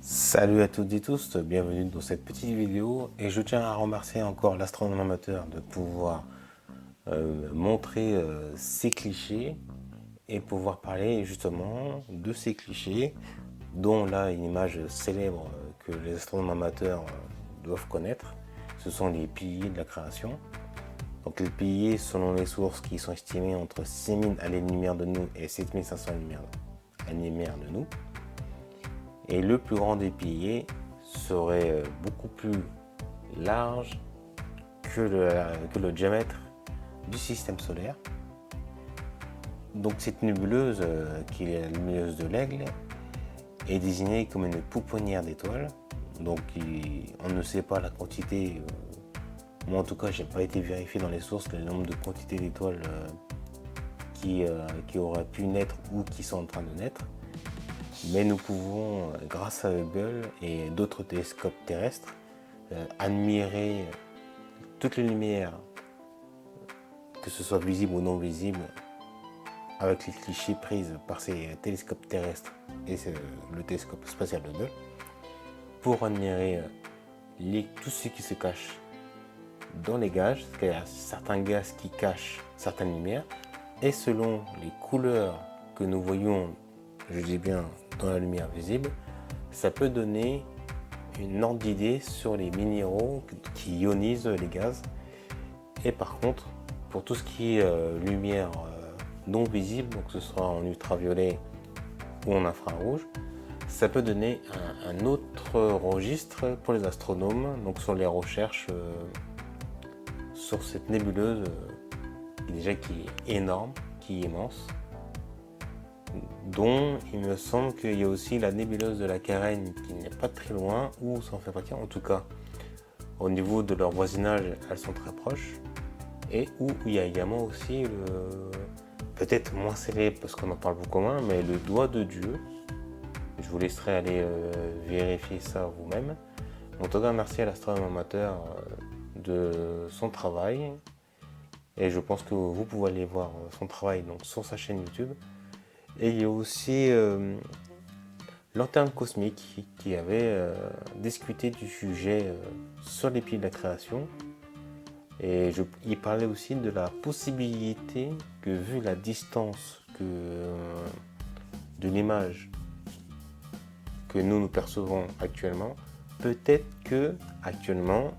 Salut à toutes et tous, bienvenue dans cette petite vidéo et je tiens à remercier encore l'astronome amateur de pouvoir montrer ces clichés et pouvoir parler justement de ces clichés dont là une image célèbre que les astronomes amateurs doivent connaître. Ce sont les piliers de la création. Donc les piliers, selon les sources, qui sont estimés entre 6000 années-lumière de nous et 7500 années-lumière de nous. Et le plus grand des piliers serait beaucoup plus large que le diamètre du système solaire. Donc cette nébuleuse, qui est la nébuleuse de l'Aigle, est désignée comme une pouponnière d'étoiles. Donc on ne sait pas la quantité, moi en tout cas j'ai pas été vérifié dans les sources le nombre de quantités d'étoiles qui auraient pu naître ou qui sont en train de naître. Mais nous pouvons, grâce à Hubble et d'autres télescopes terrestres, admirer toutes les lumières, que ce soit visible ou non visible, avec les clichés prises par ces télescopes terrestres et le télescope spatial Hubble, pour admirer tout ce qui se cache dans les gaz, parce qu'il y a certains gaz qui cachent certaines lumières, et selon les couleurs que nous voyons, je dis bien dans la lumière visible, ça peut donner une ordre d'idée sur les minéraux qui ionisent les gaz. Et par contre, pour tout ce qui est lumière non visible, donc que ce soit en ultraviolet ou en infrarouge, ça peut donner un autre registre pour les astronomes, donc sur les recherches sur cette nébuleuse déjà qui est énorme, qui est immense, dont il me semble qu'il y a aussi la nébuleuse de la Carène qui n'est pas très loin, ou ça en fait partie, en tout cas au niveau de leur voisinage elles sont très proches, et où il y a également aussi peut-être moins célèbre parce qu'on en parle beaucoup moins, mais le doigt de Dieu. Je vous laisserai aller vérifier ça vous-même. En tout cas, merci à l'astronome amateur de son travail, et je pense que vous pouvez aller voir son travail donc sur sa chaîne YouTube. Et il y a aussi Lanterne Cosmique qui avait discuté du sujet sur les piliers de la création. Et il parlait aussi de la possibilité que, vu la distance de l'image que nous percevons actuellement, peut-être que actuellement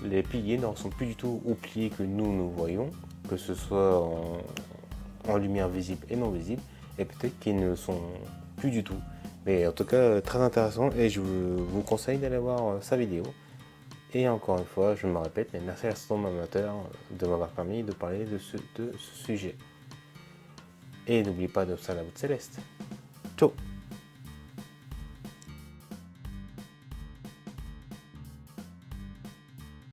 les piliers ne sont plus du tout aux piliers que nous voyons, que ce soit en lumière visible et non visible, et peut-être qu'ils ne le sont plus du tout. Mais en tout cas, très intéressant, et je vous conseille d'aller voir sa vidéo. Et encore une fois, je me répète, mais merci à l'astronome amateur de m'avoir permis de parler de ce sujet. Et n'oubliez pas de faire la voûte céleste. Ciao!